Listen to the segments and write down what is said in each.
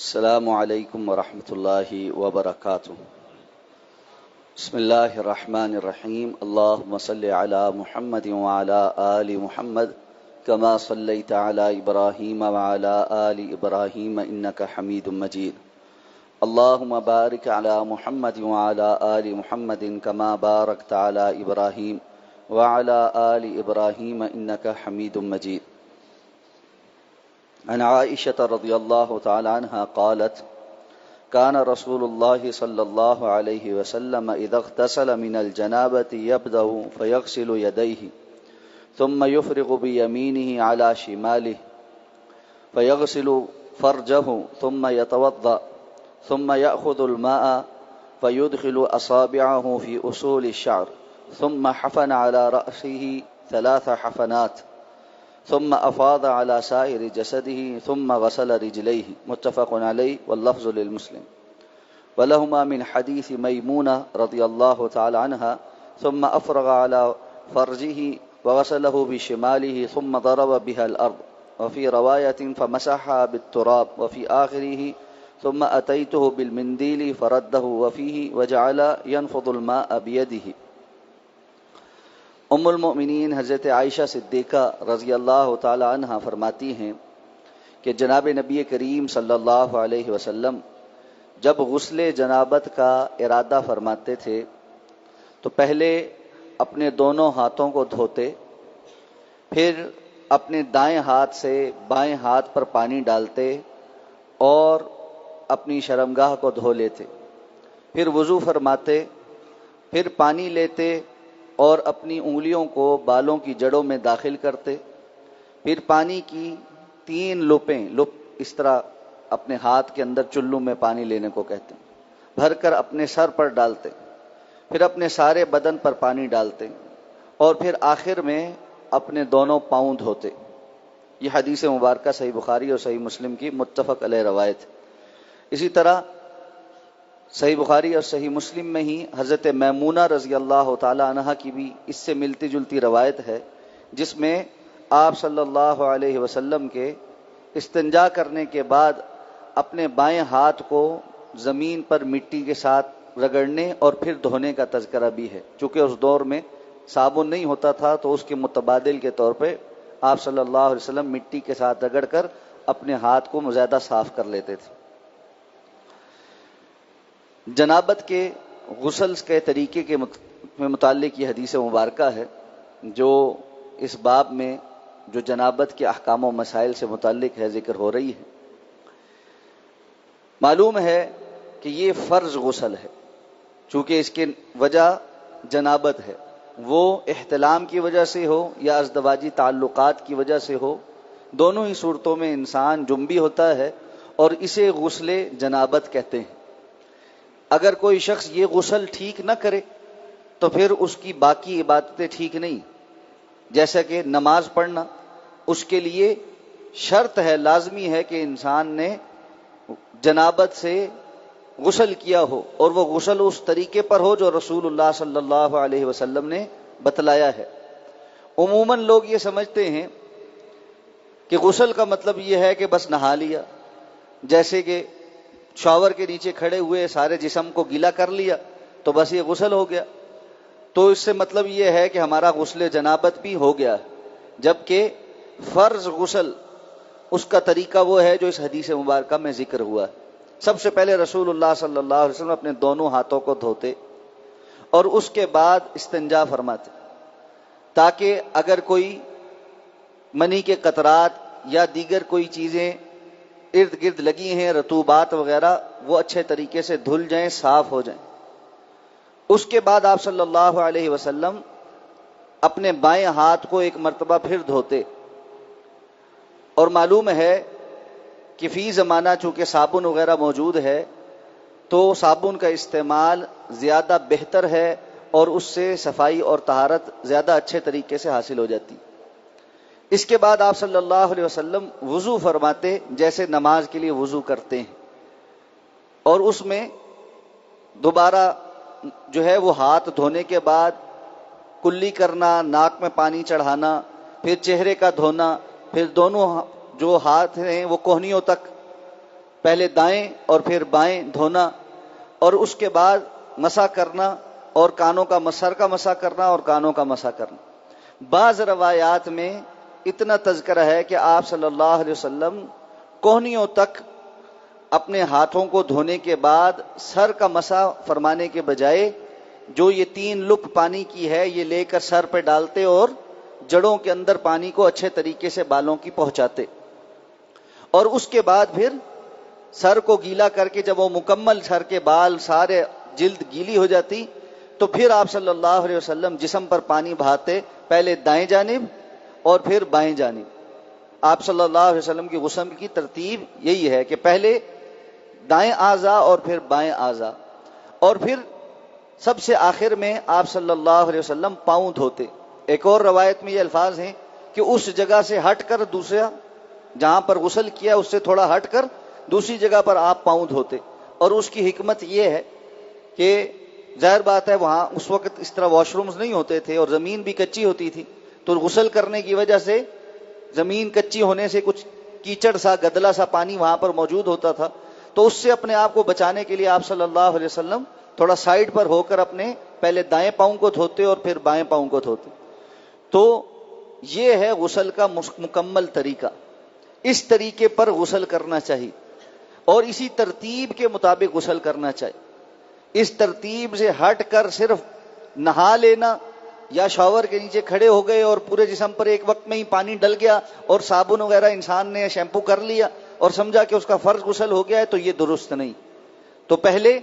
السلام علیکم ورحمۃ اللہ وبرکاتہ۔ بسم اللہ الرحمن الرحیم۔ اللہم صل علی محمد وعلی آل محمد کما صلیت علی ابراہیم وعلی آل ابراہیم انک حمید مجید۔ اللہم بارک علی محمد وعلی آل محمد کما بارکت علی ابراہیم وعلی آل ابراہیم انک حمید مجید۔ عن عائشة رضی اللہ تعالی عنہ قالت كان رسول الله صلى الله عليه وسلم إذا اغتسل من الجنابة يبدأ فيغسل يديه ثم يفرغ بيمينه على شماله فيغسل فرجه ثم يتوضأ ثم يأخذ الماء فيدخل أصابعه في أصول الشعر ثم حفن على رأسه 3 حفنات ثم أفاض على سائر جسده ثم غسل رجليه متفق عليه واللفظ للمسلم ولهما من حديث ميمونة رضي الله تعالى عنها ثم أفرغ على فرجه وغسله بشماله ثم ضرب بها الأرض وفي رواية فمسحها بالتراب وفي آخره ثم أتيته بالمنديل فرده وفيه وجعل ينفض الماء بيده۔ ام المؤمنین حضرت عائشہ صدیقہ رضی اللہ تعالی عنہ فرماتی ہیں کہ جناب نبی کریم صلی اللہ علیہ وسلم جب غسل جنابت کا ارادہ فرماتے تھے تو پہلے اپنے دونوں ہاتھوں کو دھوتے، پھر اپنے دائیں ہاتھ سے بائیں ہاتھ پر پانی ڈالتے اور اپنی شرمگاہ کو دھو لیتے، پھر وضو فرماتے، پھر پانی لیتے اور اپنی انگلیوں کو بالوں کی جڑوں میں داخل کرتے، پھر پانی کی 3 لپ اس طرح اپنے ہاتھ کے اندر چلو میں پانی لینے کو کہتے ہیں، بھر کر اپنے سر پر ڈالتے، پھر اپنے سارے بدن پر پانی ڈالتے اور پھر آخر میں اپنے دونوں پاؤں دھوتے۔ یہ حدیث مبارکہ صحیح بخاری اور صحیح مسلم کی متفق علیہ روایت۔ اسی طرح صحیح بخاری اور صحیح مسلم میں ہی حضرت میمونہ رضی اللہ تعالی عنہ کی بھی اس سے ملتی جلتی روایت ہے، جس میں آپ صلی اللہ علیہ وسلم کے استنجا کرنے کے بعد اپنے بائیں ہاتھ کو زمین پر مٹی کے ساتھ رگڑنے اور پھر دھونے کا تذکرہ بھی ہے۔ چونکہ اس دور میں صابن نہیں ہوتا تھا تو اس کے متبادل کے طور پہ آپ صلی اللہ علیہ وسلم مٹی کے ساتھ رگڑ کر اپنے ہاتھ کو زیادہ صاف کر لیتے تھے۔ جنابت کے غسل کے طریقے کے متعلق یہ حدیث مبارکہ ہے جو اس باب میں جو جنابت کے احکام و مسائل سے متعلق ہے ذکر ہو رہی ہے۔ معلوم ہے کہ یہ فرض غسل ہے، چونکہ اس کی وجہ جنابت ہے، وہ احتلام کی وجہ سے ہو یا ازدواجی تعلقات کی وجہ سے ہو، دونوں ہی صورتوں میں انسان جنبی ہوتا ہے اور اسے غسل جنابت کہتے ہیں۔ اگر کوئی شخص یہ غسل ٹھیک نہ کرے تو پھر اس کی باقی عبادتیں ٹھیک نہیں، جیسا کہ نماز پڑھنا، اس کے لیے شرط ہے، لازمی ہے کہ انسان نے جنابت سے غسل کیا ہو اور وہ غسل اس طریقے پر ہو جو رسول اللہ صلی اللہ علیہ وسلم نے بتلایا ہے۔ عموماً لوگ یہ سمجھتے ہیں کہ غسل کا مطلب یہ ہے کہ بس نہا لیا، جیسے کہ شاور کے نیچے کھڑے ہوئے سارے جسم کو گیلا کر لیا تو بس یہ غسل ہو گیا، تو اس سے مطلب یہ ہے کہ ہمارا غسل جنابت بھی ہو گیا، جبکہ فرض غسل اس کا طریقہ وہ ہے جو اس حدیث مبارکہ میں ذکر ہوا ہے۔ سب سے پہلے رسول اللہ صلی اللہ علیہ وسلم اپنے دونوں ہاتھوں کو دھوتے اور اس کے بعد استنجا فرماتے، تاکہ اگر کوئی منی کے قطرات یا دیگر کوئی چیزیں ارد گرد لگی ہیں، رطوبات وغیرہ، وہ اچھے طریقے سے دھل جائیں، صاف ہو جائیں۔ اس کے بعد آپ صلی اللہ علیہ وسلم اپنے بائیں ہاتھ کو ایک مرتبہ پھر دھوتے، اور معلوم ہے کہ فی زمانہ چونکہ صابن وغیرہ موجود ہے تو صابن کا استعمال زیادہ بہتر ہے اور اس سے صفائی اور طہارت زیادہ اچھے طریقے سے حاصل ہو جاتی۔ اس کے بعد آپ صلی اللہ علیہ وسلم وضو فرماتے، جیسے نماز کے لیے وضو کرتے ہیں، اور اس میں دوبارہ جو ہے وہ ہاتھ دھونے کے بعد کلی کرنا، ناک میں پانی چڑھانا، پھر چہرے کا دھونا، پھر دونوں جو ہاتھ ہیں وہ کوہنیوں تک پہلے دائیں اور پھر بائیں دھونا، اور اس کے بعد مسح کرنا، اور کانوں کا سر کا مسح کرنا اور کانوں کا مسح کرنا۔ بعض روایات میں اتنا تذکرہ ہے کہ آپ صلی اللہ علیہ وسلم کوہنیوں تک اپنے ہاتھوں کو دھونے کے بعد سر کا مسح فرمانے کے بجائے جو یہ 3 لک پانی کی ہے یہ لے کر سر پہ ڈالتے اور جڑوں کے اندر پانی کو اچھے طریقے سے بالوں کی پہنچاتے، اور اس کے بعد پھر سر کو گیلا کر کے جب وہ مکمل سر کے بال سارے جلد گیلی ہو جاتی تو پھر آپ صلی اللہ علیہ وسلم جسم پر پانی بہاتے، پہلے دائیں جانب اور پھر بائیں جانب۔ آپ صلی اللہ علیہ وسلم کی غسل کی ترتیب یہی ہے کہ پہلے دائیں اعضاء اور پھر بائیں اعضاء، اور پھر سب سے آخر میں آپ صلی اللہ علیہ وسلم پاؤں دھوتے۔ ایک اور روایت میں یہ الفاظ ہیں کہ اس جگہ سے ہٹ کر دوسرا جہاں پر غسل کیا اس سے تھوڑا ہٹ کر دوسری جگہ پر آپ پاؤں دھوتے، اور اس کی حکمت یہ ہے کہ ظاہر بات ہے وہاں اس وقت اس طرح واش رومز نہیں ہوتے تھے اور زمین بھی کچی ہوتی تھی، تو غسل کرنے کی وجہ سے زمین کچی ہونے سے کچھ کیچڑ سا گدلا سا پانی وہاں پر موجود ہوتا تھا، تو اس سے اپنے آپ کو بچانے کے لیے آپ صلی اللہ علیہ وسلم تھوڑا سائڈ پر ہو کر اپنے پہلے دائیں پاؤں کو دھوتے اور پھر بائیں پاؤں کو دھوتے۔ تو یہ ہے غسل کا مکمل طریقہ، اس طریقے پر غسل کرنا چاہیے اور اسی ترتیب کے مطابق غسل کرنا چاہیے۔ اس ترتیب سے ہٹ کر صرف نہا لینا یا شاور کے نیچے کھڑے ہو گئے اور پورے جسم پر ایک وقت میں ہی پانی ڈل گیا اور صابن وغیرہ انسان نے شیمپو کر لیا اور سمجھا کہ اس کا فرض غسل ہو گیا ہے، تو یہ درست نہیں۔ تو پہلے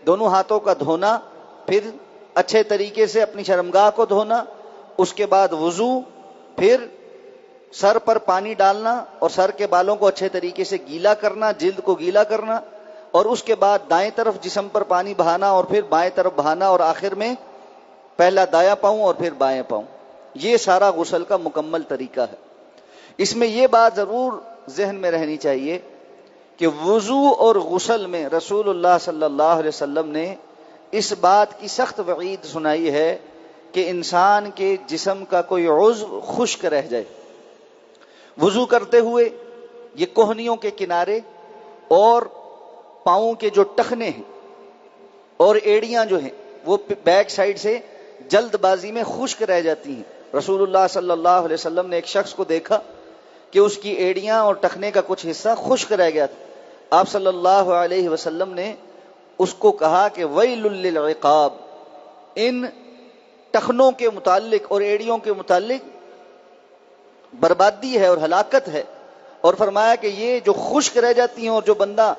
دونوں ہاتھوں کا دھونا، پھر اچھے طریقے سے اپنی شرمگاہ کو دھونا، اس کے بعد وضو، پھر سر پر پانی ڈالنا اور سر کے بالوں کو اچھے طریقے سے گیلا کرنا، جلد کو گیلا کرنا، اور اس کے بعد دائیں طرف جسم پر پانی بہانا اور پھر بائیں طرف بہانا، اور آخر میں پہلا دایاں پاؤں اور پھر بائیں پاؤں۔ یہ سارا غسل کا مکمل طریقہ ہے۔ اس میں یہ بات ضرور ذہن میں رہنی چاہیے کہ وضو اور غسل میں رسول اللہ صلی اللہ علیہ وسلم نے اس بات کی سخت وعید سنائی ہے کہ انسان کے جسم کا کوئی عضو خشک رہ جائے، وضو کرتے ہوئے یہ کوہنیوں کے کنارے اور پاؤں کے جو ٹخنے ہیں اور ایڑیاں جو ہیں وہ بیک سائڈ سے جلد بازی میں خشک رہ جاتی ہیں۔ رسول اللہ صلی اللہ علیہ وسلم نے ایک شخص کو دیکھا کہ اس کی ایڑیاں اور ٹخنے کا کچھ حصہ خشک رہ گیا تھا۔ آپ صلی اللہ علیہ وسلم نے اس کو کہا کہ ویل للعقاب، ان ٹخنوں کے متعلق اور ایڑیوں کے متعلق بربادی ہے اور ہلاکت ہے، اور فرمایا کہ یہ جو خشک رہ جاتی ہیں اور جو بندہ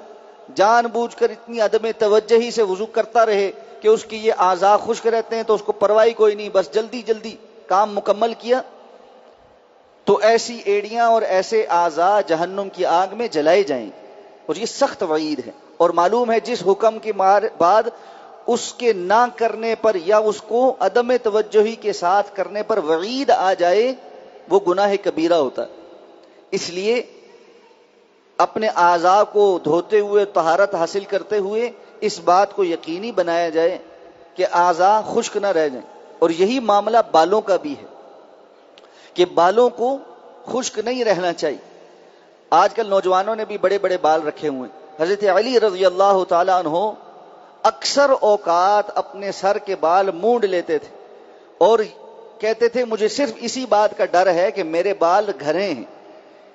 جان بوجھ کر اتنی عدم توجہی سے وضو کرتا رہے کہ اس کی یہ اعضاء خشک رہتے ہیں تو اس کو پرواہی کوئی نہیں، بس جلدی جلدی کام مکمل کیا، تو ایسی ایڑیاں اور ایسے اعضاء جہنم کی آگ میں جلائے جائیں، اور یہ سخت وعید ہے۔ اور معلوم ہے جس حکم کے بعد اس کے نہ کرنے پر یا اس کو عدم توجہی کے ساتھ کرنے پر وعید آ جائے وہ گناہ کبیرہ ہوتا ہے۔ اس لیے اپنے اعضاء کو دھوتے ہوئے طہارت حاصل کرتے ہوئے اس بات کو یقینی بنایا جائے کہ اعضاء خشک نہ رہ جائیں، اور یہی معاملہ بالوں کا بھی ہے کہ بالوں کو خشک نہیں رہنا چاہیے۔ آج کل نوجوانوں نے بھی بڑے بڑے بال رکھے ہوئے ہیں۔ حضرت علی رضی اللہ تعالی عنہ اکثر اوقات اپنے سر کے بال مونڈ لیتے تھے اور کہتے تھے مجھے صرف اسی بات کا ڈر ہے کہ میرے بال گھرے ہیں،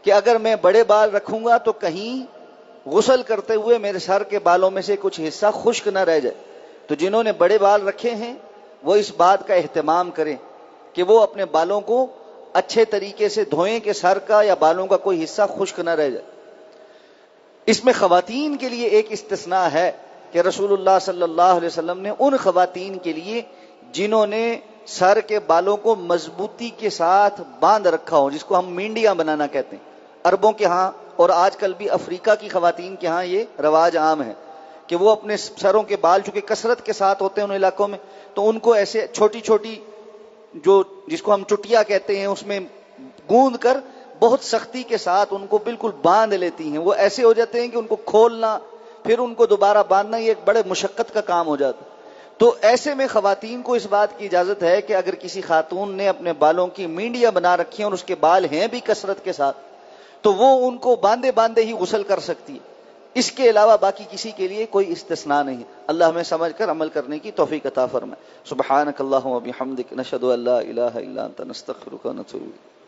کہ اگر میں بڑے بال رکھوں گا تو کہیں غسل کرتے ہوئے میرے سر کے بالوں میں سے کچھ حصہ خشک نہ رہ جائے۔ تو جنہوں نے بڑے بال رکھے ہیں وہ اس بات کا اہتمام کریں کہ وہ اپنے بالوں کو اچھے طریقے سے دھوئیں کہ سر کا یا بالوں کا کوئی حصہ خشک نہ رہ جائے۔ اس میں خواتین کے لیے ایک استثناء ہے کہ رسول اللہ صلی اللہ علیہ وسلم نے ان خواتین کے لیے جنہوں نے سر کے بالوں کو مضبوطی کے ساتھ باندھ رکھا ہو، جس کو ہم مینڈیاں بنانا کہتے ہیں، عربوں کے ہاں اور آج کل بھی افریقہ کی خواتین کے ہاں یہ رواج عام ہے کہ وہ اپنے سروں کے بال چونکہ کثرت کے ساتھ ہوتے ہیں ان علاقوں میں، تو ان کو ایسے چھوٹی چھوٹی جو جس کو ہم چٹیا کہتے ہیں اس میں گوندھ کر بہت سختی کے ساتھ ان کو بالکل باندھ لیتی ہیں۔ وہ ایسے ہو جاتے ہیں کہ ان کو کھولنا پھر ان کو دوبارہ باندھنا یہ ایک بڑے مشقت کا کام ہو جاتا ہے۔ تو ایسے میں خواتین کو اس بات کی اجازت ہے کہ اگر کسی خاتون نے اپنے بالوں کی مینڈیاں بنا رکھی ہیں اور اس کے بال ہیں بھی کثرت کے ساتھ تو وہ ان کو باندھے باندھے ہی غسل کر سکتی ہے۔ اس کے علاوہ باقی کسی کے لیے کوئی استثناء نہیں. اللہ ہمیں سمجھ کر عمل کرنے کی توفیق عطا فرمائے. سبحانک اللہم و بحمدک، نشہد ان لا الہ الا انت، نستغفرک و نتوب الیک.